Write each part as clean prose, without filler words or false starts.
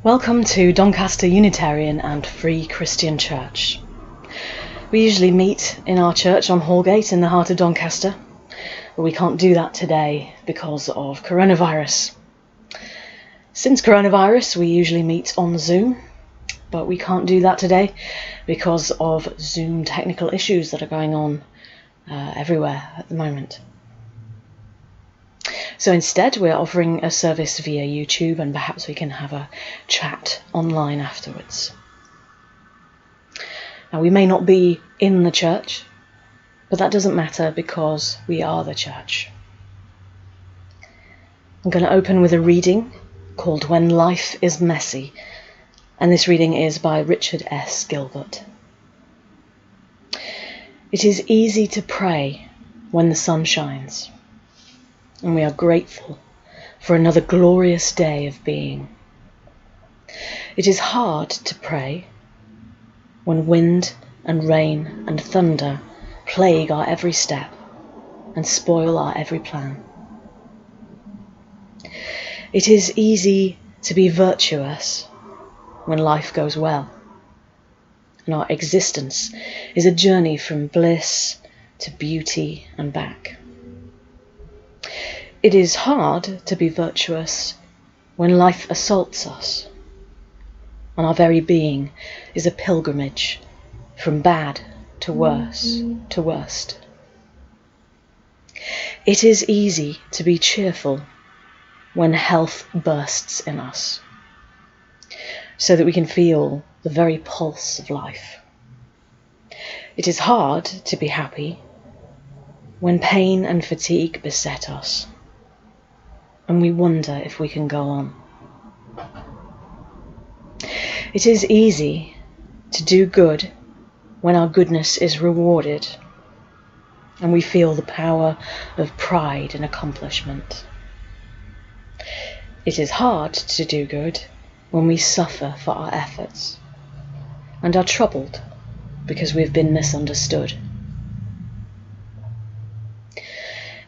Welcome to Doncaster Unitarian and Free Christian Church. We usually meet in our church on Hallgate in the heart of Doncaster, but we can't do that today because of coronavirus. Since coronavirus, we usually meet on Zoom, but we can't do that today because of Zoom technical issues that are going on everywhere at the moment. So instead, we're offering a service via YouTube, and perhaps we can have a chat online afterwards. Now, we may not be in the church, but that doesn't matter because we are the church. I'm going to open with a reading called When Life is Messy, and this reading is by Richard S. Gilbert. It is easy to pray when the sun shines, and we are grateful for another glorious day of being. It is hard to pray when wind and rain and thunder plague our every step and spoil our every plan. It is easy to be virtuous when life goes well, and our existence is a journey from bliss to beauty and back. It is hard to be virtuous when life assaults us, and our very being is a pilgrimage from bad to worse to worst. It is easy to be cheerful when health bursts in us, so that we can feel the very pulse of life. It is hard to be happy when pain and fatigue beset us, and we wonder if we can go on. It is easy to do good when our goodness is rewarded, and we feel the power of pride and accomplishment. It is hard to do good when we suffer for our efforts, and are troubled because we've been misunderstood.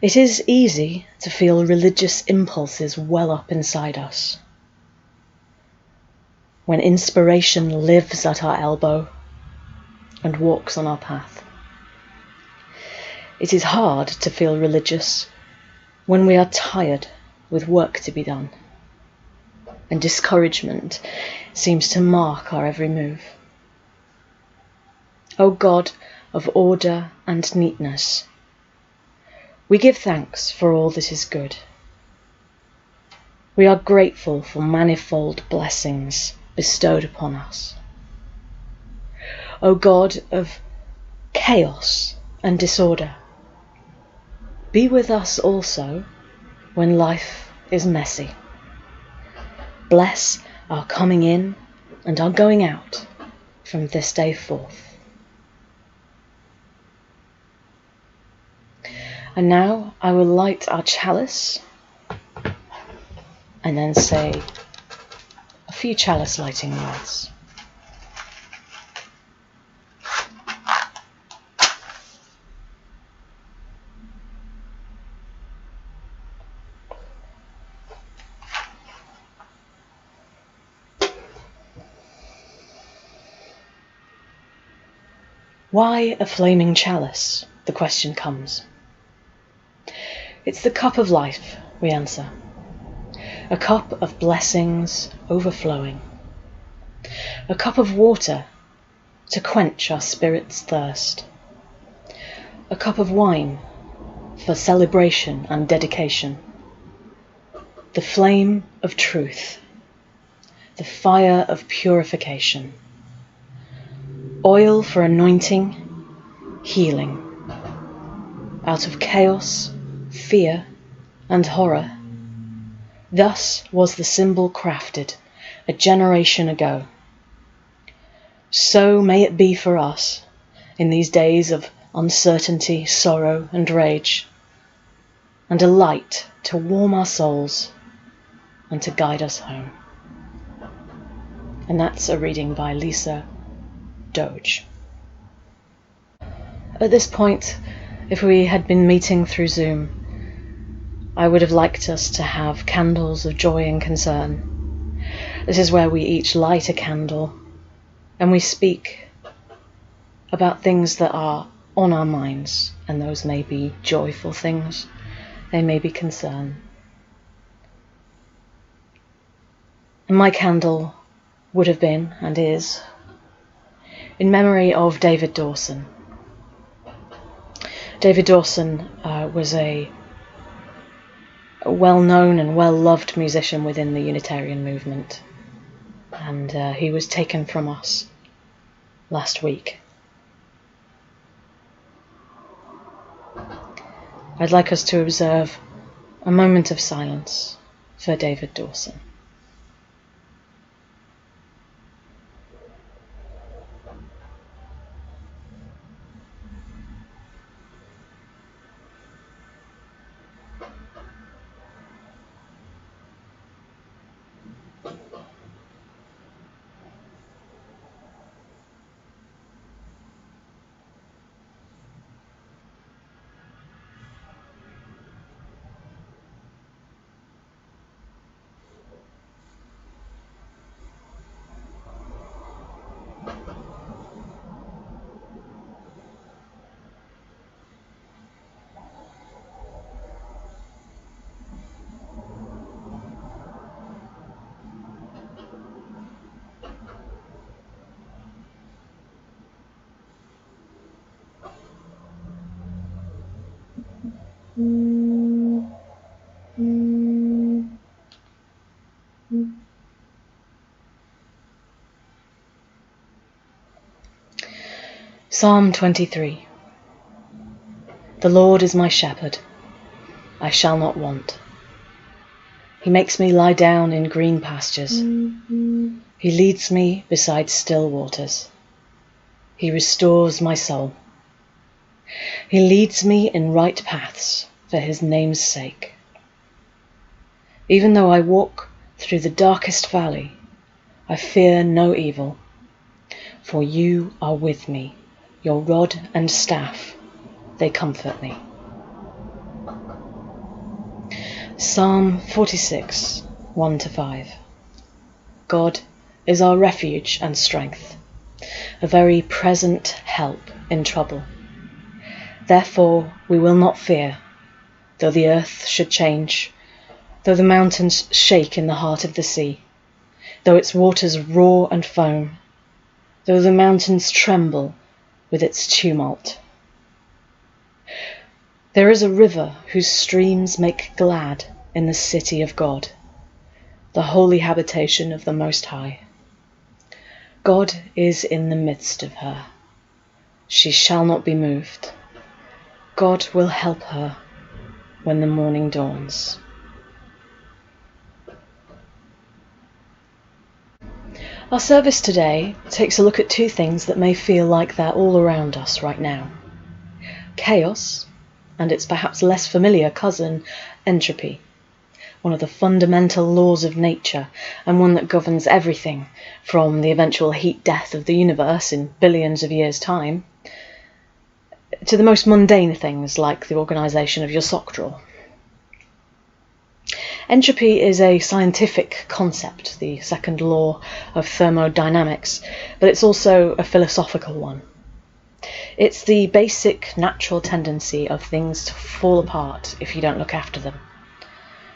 It is easy to feel religious impulses well up inside us, when inspiration lives at our elbow and walks on our path. It is hard to feel religious when we are tired with work to be done, and discouragement seems to mark our every move. O God of order and neatness, we give thanks for all that is good. We are grateful for manifold blessings bestowed upon us. O God of chaos and disorder, be with us also when life is messy. Bless our coming in and our going out from this day forth. And now I will light our chalice and then say a few chalice lighting words. Why a flaming chalice? The question comes. It's the cup of life, we answer. A cup of blessings overflowing. A cup of water to quench our spirit's thirst. A cup of wine for celebration and dedication. The flame of truth. The fire of purification. Oil for anointing, healing. Out of chaos, fear and horror. Thus was the symbol crafted a generation ago. So may it be for us in these days of uncertainty, sorrow and rage, and a light to warm our souls and to guide us home. And that's a reading by Lisa Doge. At this point, if we had been meeting through Zoom, I would have liked us to have candles of joy and concern. This is where we each light a candle and we speak about things that are on our minds, and those may be joyful things, they may be concern. And my candle would have been, and is, in memory of David Dawson. David Dawson was a well-known and well-loved musician within the Unitarian movement, and he was taken from us last week. I'd like us to observe a moment of silence for David Dawson. Psalm 23. The Lord is my shepherd, I shall not want. He makes me lie down in green pastures. He leads me beside still waters. He restores my soul. He leads me in right paths for his name's sake. Even though I walk through the darkest valley, I fear no evil, for you are with me. Your rod and staff, they comfort me. Psalm 46, 1-5. God is our refuge and strength, a very present help in trouble. Therefore we will not fear, though the earth should change, though the mountains shake in the heart of the sea, though its waters roar and foam, though the mountains tremble with its tumult. There is a river whose streams make glad in the city of God, the holy habitation of the Most High. God is in the midst of her. She shall not be moved. God will help her when the morning dawns. Our service today takes a look at two things that may feel like they're all around us right now. Chaos, and its perhaps less familiar cousin, entropy, one of the fundamental laws of nature, and one that governs everything from the eventual heat death of the universe in billions of years' time, to the most mundane things like the organisation of your sock drawer. Entropy is a scientific concept, the second law of thermodynamics, but it's also a philosophical one. It's the basic natural tendency of things to fall apart if you don't look after them.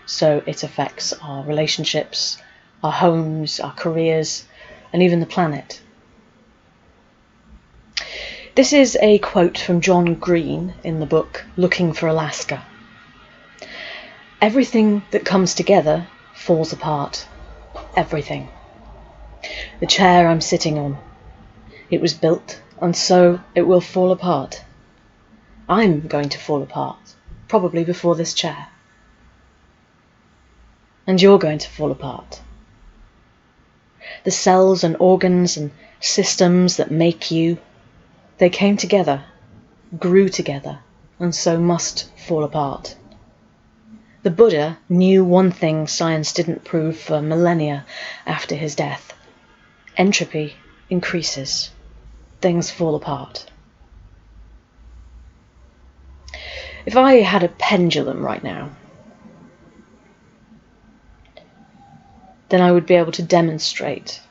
So it affects our relationships, our homes, our careers, and even the planet. This is a quote from John Green in the book Looking for Alaska. Everything that comes together falls apart. Everything. The chair I'm sitting on. It was built, and so it will fall apart. I'm going to fall apart, probably before this chair. And you're going to fall apart. The cells and organs and systems that make you, they came together, grew together, and so must fall apart. The Buddha knew one thing science didn't prove for millennia after his death. Entropy increases. Things fall apart. If I had a pendulum right now, then I would be able to demonstrate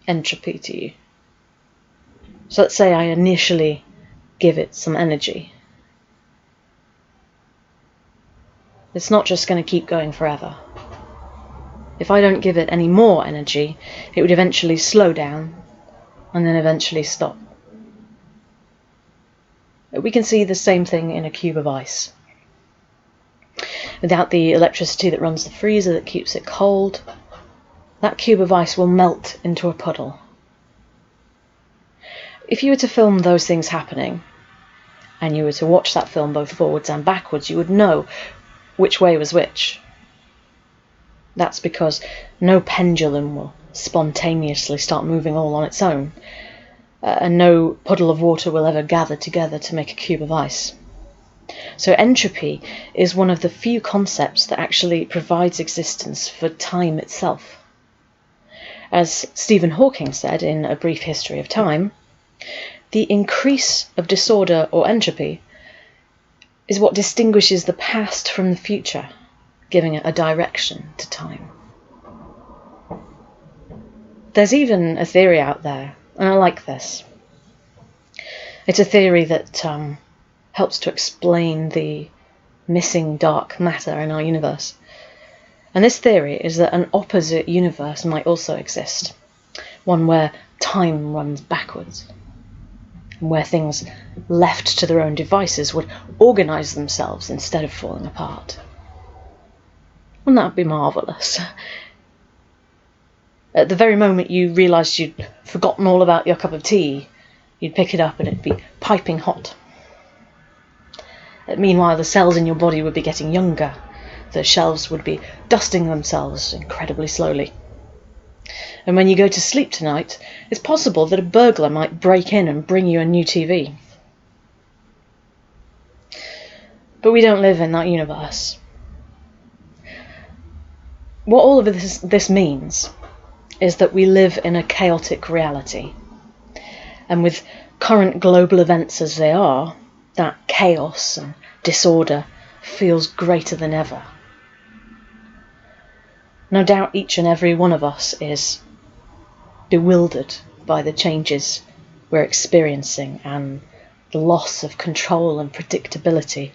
entropy to you. So let's say I initially give it some energy. It's not just going to keep going forever. If I don't give it any more energy, it would eventually slow down and then eventually stop. We can see the same thing in a cube of ice. Without the electricity that runs the freezer that keeps it cold, that cube of ice will melt into a puddle. If you were to film those things happening, and you were to watch that film both forwards and backwards, you would know which way was which. That's because no pendulum will spontaneously start moving all on its own, and no puddle of water will ever gather together to make a cube of ice. So entropy is one of the few concepts that actually provides existence for time itself. As Stephen Hawking said in A Brief History of Time, the increase of disorder or entropy is what distinguishes the past from the future, giving it a direction to time. There's even a theory out there, and I like this. It's a theory that helps to explain the missing dark matter in our universe. And this theory is that an opposite universe might also exist, one where time runs backwards, and where things left to their own devices would organise themselves instead of falling apart. Wouldn't that be marvellous? At the very moment you realised you'd forgotten all about your cup of tea, you'd pick it up and it'd be piping hot. Meanwhile, the cells in your body would be getting younger. The shelves would be dusting themselves incredibly slowly. And when you go to sleep tonight, it's possible that a burglar might break in and bring you a new TV. But we don't live in that universe. What all of this means is that we live in a chaotic reality. And with current global events as they are, that chaos and disorder feels greater than ever. No doubt each and every one of us is bewildered by the changes we're experiencing and the loss of control and predictability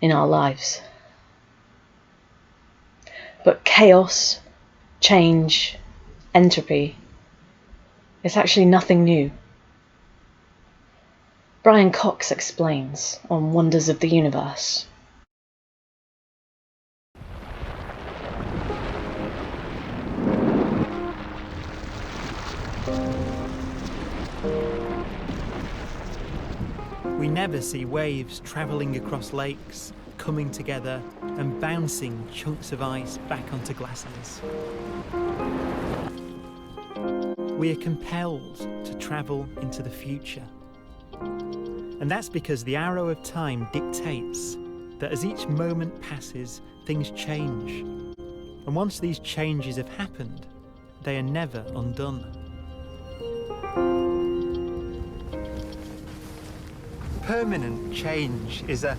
in our lives. But chaos, change, entropy, it's actually nothing new. Brian Cox explains on Wonders of the Universe. We never see waves travelling across lakes, coming together and bouncing chunks of ice back onto glasses. We are compelled to travel into the future. And that's because the arrow of time dictates that as each moment passes, things change. And once these changes have happened, they are never undone. Permanent change is a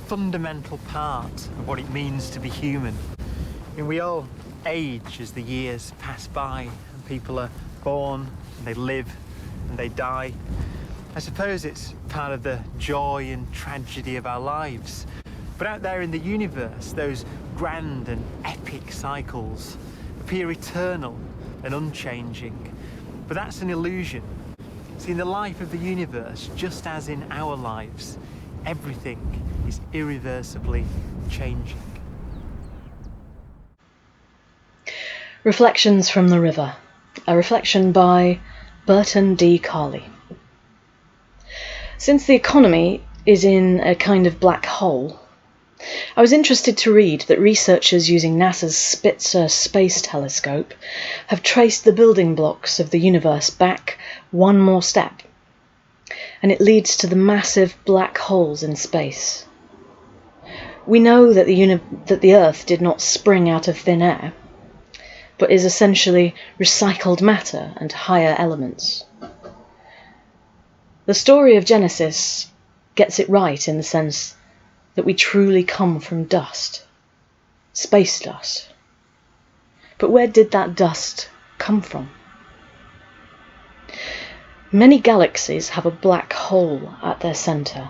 fundamental part of what it means to be human. I mean, we all age as the years pass by, and people are born, and they live, and they die. I suppose it's part of the joy and tragedy of our lives. But out there in the universe, those grand and epic cycles appear eternal and unchanging. But that's an illusion. See, in the life of the universe, just as in our lives, everything is irreversibly changing. Reflections from the River. A reflection by Burton D. Carley. Since the economy is in a kind of black hole, I was interested to read that researchers using NASA's Spitzer space telescope have traced the building blocks of the universe back one more step, and it leads to the massive black holes in space. We know that the Earth did not spring out of thin air, but is essentially recycled matter and higher elements. The story of Genesis gets it right in the sense that we truly come from dust, space dust. But where did that dust come from? Many galaxies have a black hole at their centre.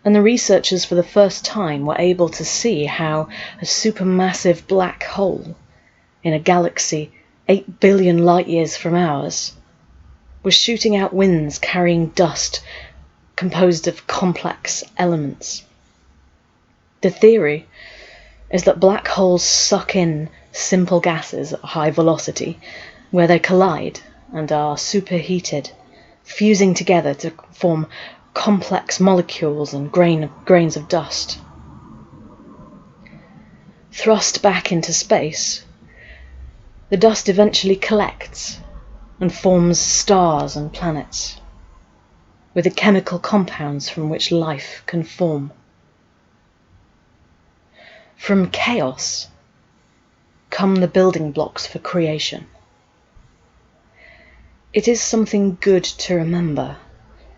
And the researchers for the first time were able to see how a supermassive black hole in a galaxy 8 billion light years from ours was shooting out winds carrying dust composed of complex elements. The theory is that black holes suck in simple gases at high velocity, where they collide and are superheated, fusing together to form complex molecules and grains of dust. Thrust back into space, the dust eventually collects and forms stars and planets, with the chemical compounds from which life can form. From chaos come the building blocks for creation. It is something good to remember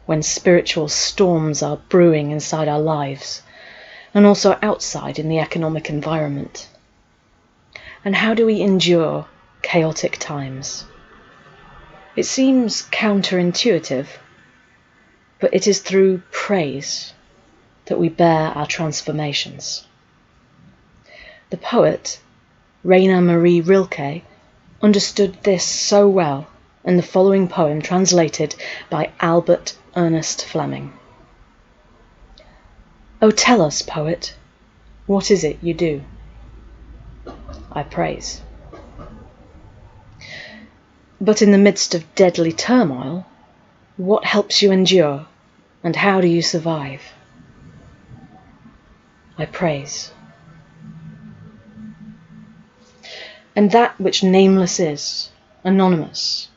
when spiritual storms are brewing inside our lives, and also outside in the economic environment. And how do we endure chaotic times? It seems counterintuitive, but it is through praise that we bear our transformations. The poet Rainer Maria Rilke understood this so well in the following poem translated by Albert Ernest Fleming. "Oh, tell us, poet, what is it you do?" "I praise." "But in the midst of deadly turmoil, what helps you endure, and how do you survive?" "I praise." And that which nameless is, anonymous,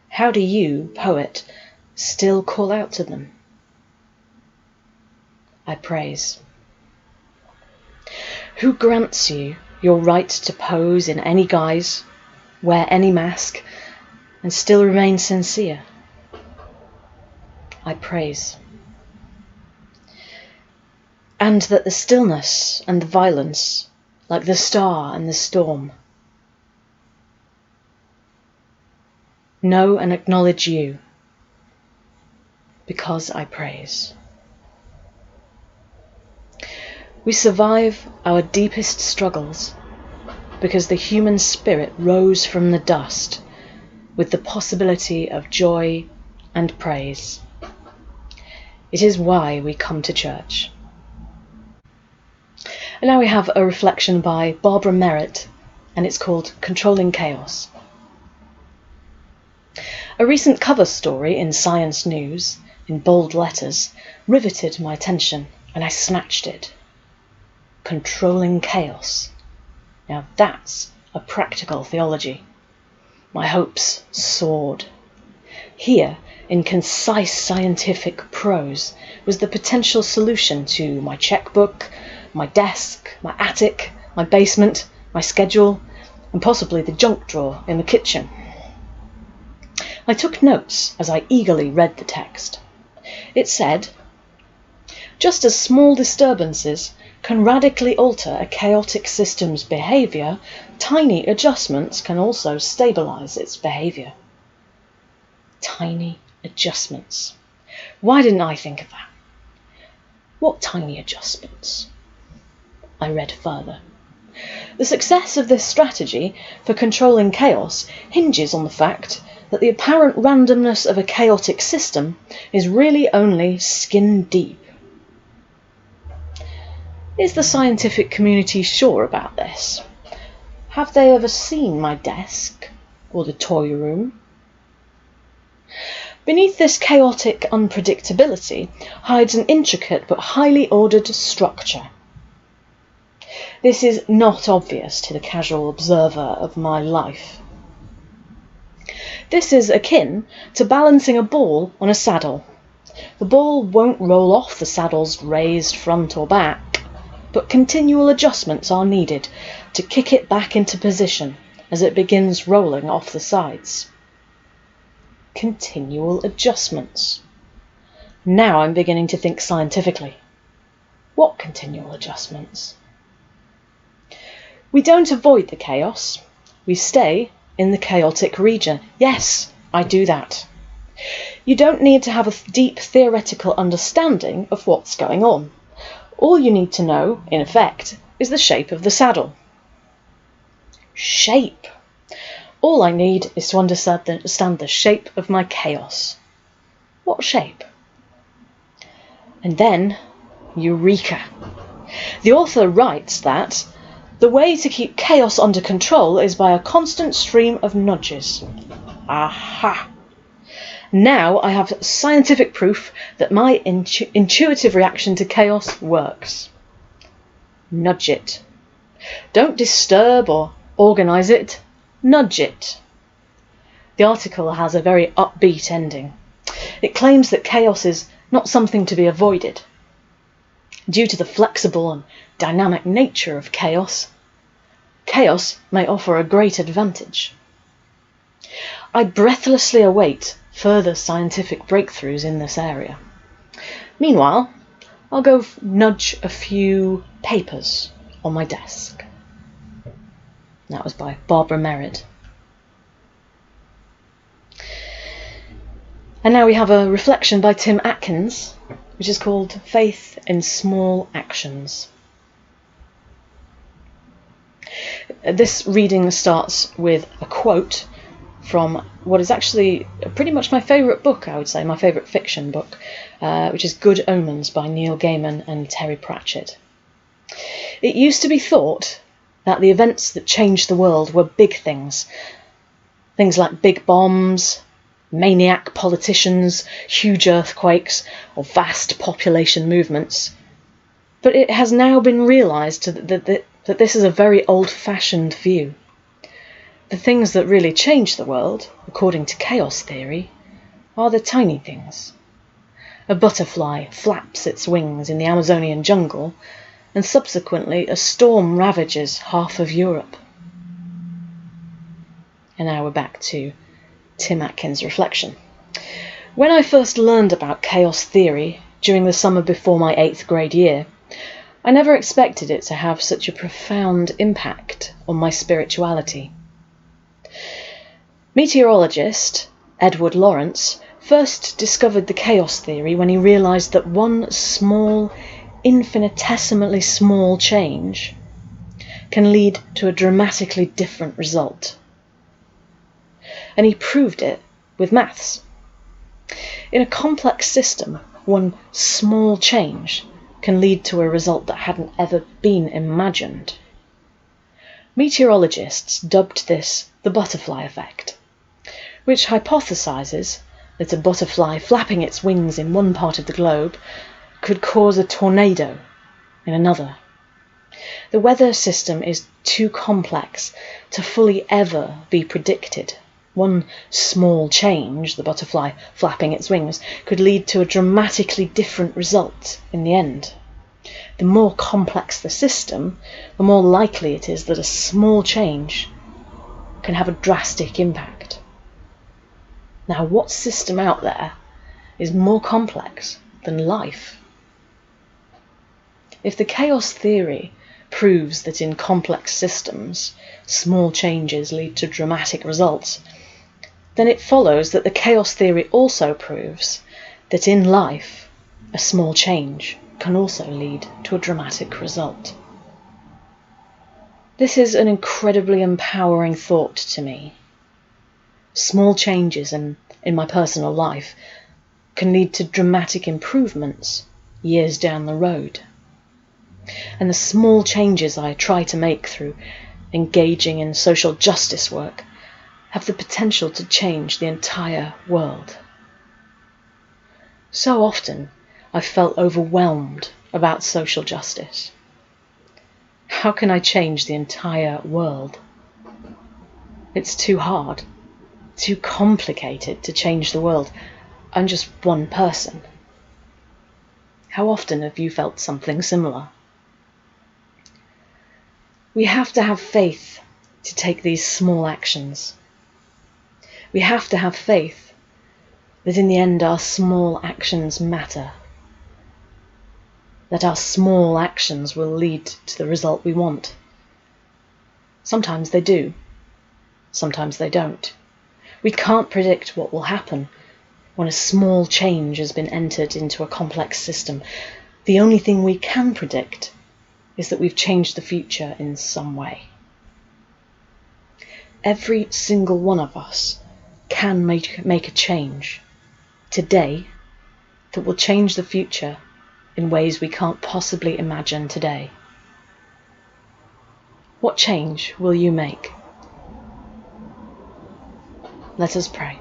how do you, poet, still call out to them? "I praise." Who grants you your right to pose in any guise, wear any mask, and still remain sincere? "I praise." And that the stillness and the violence, like the star and the storm, know and acknowledge you, because I praise. We survive our deepest struggles because the human spirit rose from the dust with the possibility of joy and praise. It is why we come to church. And now we have a reflection by Barbara Merritt, and it's called Controlling Chaos. A recent cover story in Science News, in bold letters, riveted my attention, and I snatched it. Controlling chaos. Now that's a practical theology. My hopes soared. Here, in concise scientific prose, was the potential solution to my checkbook, my desk, my attic, my basement, my schedule, and possibly the junk drawer in the kitchen. I took notes as I eagerly read the text. It said, "Just as small disturbances can radically alter a chaotic system's behaviour, tiny adjustments can also stabilise its behaviour." Tiny adjustments. Why didn't I think of that? What tiny adjustments? I read further. The success of this strategy for controlling chaos hinges on the fact that the apparent randomness of a chaotic system is really only skin deep. Is the scientific community sure about this? Have they ever seen my desk or the toy room? Beneath this chaotic unpredictability hides an intricate but highly ordered structure. This is not obvious to the casual observer of my life. This is akin to balancing a ball on a saddle. The ball won't roll off the saddle's raised front or back, but continual adjustments are needed to kick it back into position as it begins rolling off the sides. Continual adjustments. Now I'm beginning to think scientifically. What continual adjustments? We don't avoid the chaos. We stay in the chaotic region. Yes, I do that. You don't need to have a deep theoretical understanding of what's going on. All you need to know, in effect, is the shape of the saddle. Shape. All I need is to understand the shape of my chaos. What shape? And then, eureka! The author writes that the way to keep chaos under control is by a constant stream of nudges. Aha! Now I have scientific proof that my intuitive reaction to chaos works. Nudge it. Don't disturb or organise it. Nudge it. The article has a very upbeat ending. It claims that chaos is not something to be avoided. Due to the flexible and dynamic nature of chaos, chaos may offer a great advantage. I breathlessly await further scientific breakthroughs in this area. Meanwhile, I'll go nudge a few papers on my desk. That was by Barbara Merritt. And now we have a reflection by Tim Atkins, which is called Faith in Small Actions. This reading starts with a quote from what is actually pretty much my favourite book, I would say, my favourite fiction book, which is Good Omens by Neil Gaiman and Terry Pratchett. It used to be thought that the events that changed the world were big things. Things like big bombs, maniac politicians, huge earthquakes, or vast population movements. But it has now been realised that this is a very old-fashioned view. The things that really change the world, according to chaos theory, are the tiny things. A butterfly flaps its wings in the Amazonian jungle, and subsequently a storm ravages half of Europe. And now we're back to Tim Atkins' reflection. When I first learned about chaos theory during the summer before my 8th grade year, I never expected it to have such a profound impact on my spirituality. Meteorologist Edward Lawrence first discovered the chaos theory when he realised that one small, infinitesimally small change can lead to a dramatically different result. And he proved it with maths. In a complex system, one small change can lead to a result that hadn't ever been imagined. Meteorologists dubbed this the butterfly effect, which hypothesises that a butterfly flapping its wings in one part of the globe could cause a tornado in another. The weather system is too complex to fully ever be predicted. One small change, the butterfly flapping its wings, could lead to a dramatically different result in the end. The more complex the system, the more likely it is that a small change can have a drastic impact. Now, what system out there is more complex than life? If the chaos theory proves that in complex systems, small changes lead to dramatic results, then it follows that the chaos theory also proves that in life, a small change can also lead to a dramatic result. This is an incredibly empowering thought to me. Small changes in my personal life can lead to dramatic improvements years down the road. And the small changes I try to make through engaging in social justice work have the potential to change the entire world. So often, I've felt overwhelmed about social justice. How can I change the entire world? It's too hard, too complicated to change the world. I'm just one person. How often have you felt something similar? We have to have faith to take these small actions. We have to have faith that in the end our small actions matter, that our small actions will lead to the result we want. Sometimes they do, sometimes they don't. We can't predict what will happen when a small change has been entered into a complex system. The only thing we can predict is that we've changed the future in some way. Every single one of us can make a change today that will change the future in ways we can't possibly imagine today. What change will you make? Let us pray.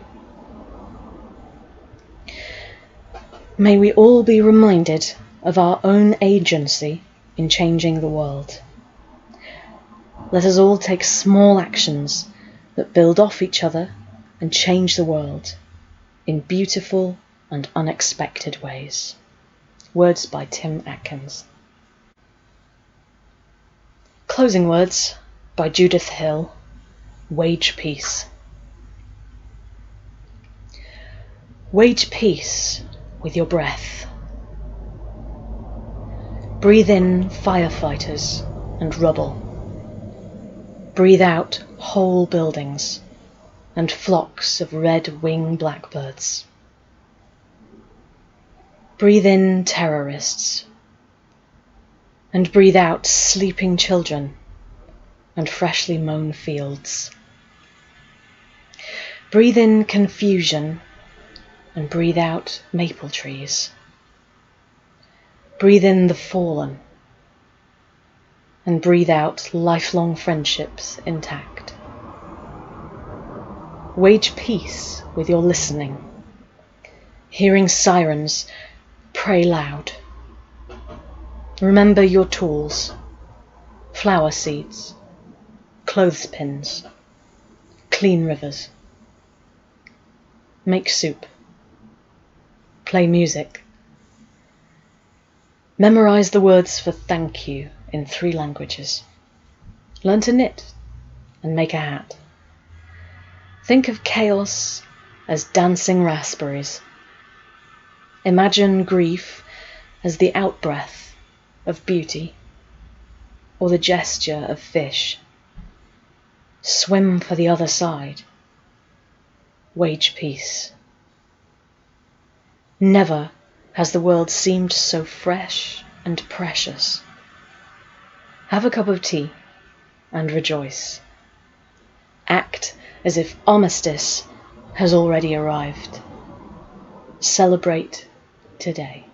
May we all be reminded of our own agency in changing the world. Let us all take small actions that build off each other and change the world in beautiful and unexpected ways. Words by Tim Atkins. Closing words by Judith Hill. Wage peace. Wage peace with your breath. Breathe in firefighters and rubble. Breathe out whole buildings and flocks of red-wing blackbirds. Breathe in terrorists and breathe out sleeping children and freshly mown fields. Breathe in confusion and breathe out maple trees. Breathe in the fallen and breathe out lifelong friendships intact. Wage peace with your listening. Hearing sirens, pray loud. Remember your tools, flower seeds, clothespins, clean rivers. Make soup. Play music. Memorize the words for thank you in 3 languages. Learn to knit and make a hat. Think of chaos as dancing raspberries. Imagine grief as the outbreath of beauty or the gesture of fish. Swim for the other side. Wage peace. Never has the world seemed so fresh and precious. Have a cup of tea and rejoice. Act as if armistice has already arrived. Celebrate today.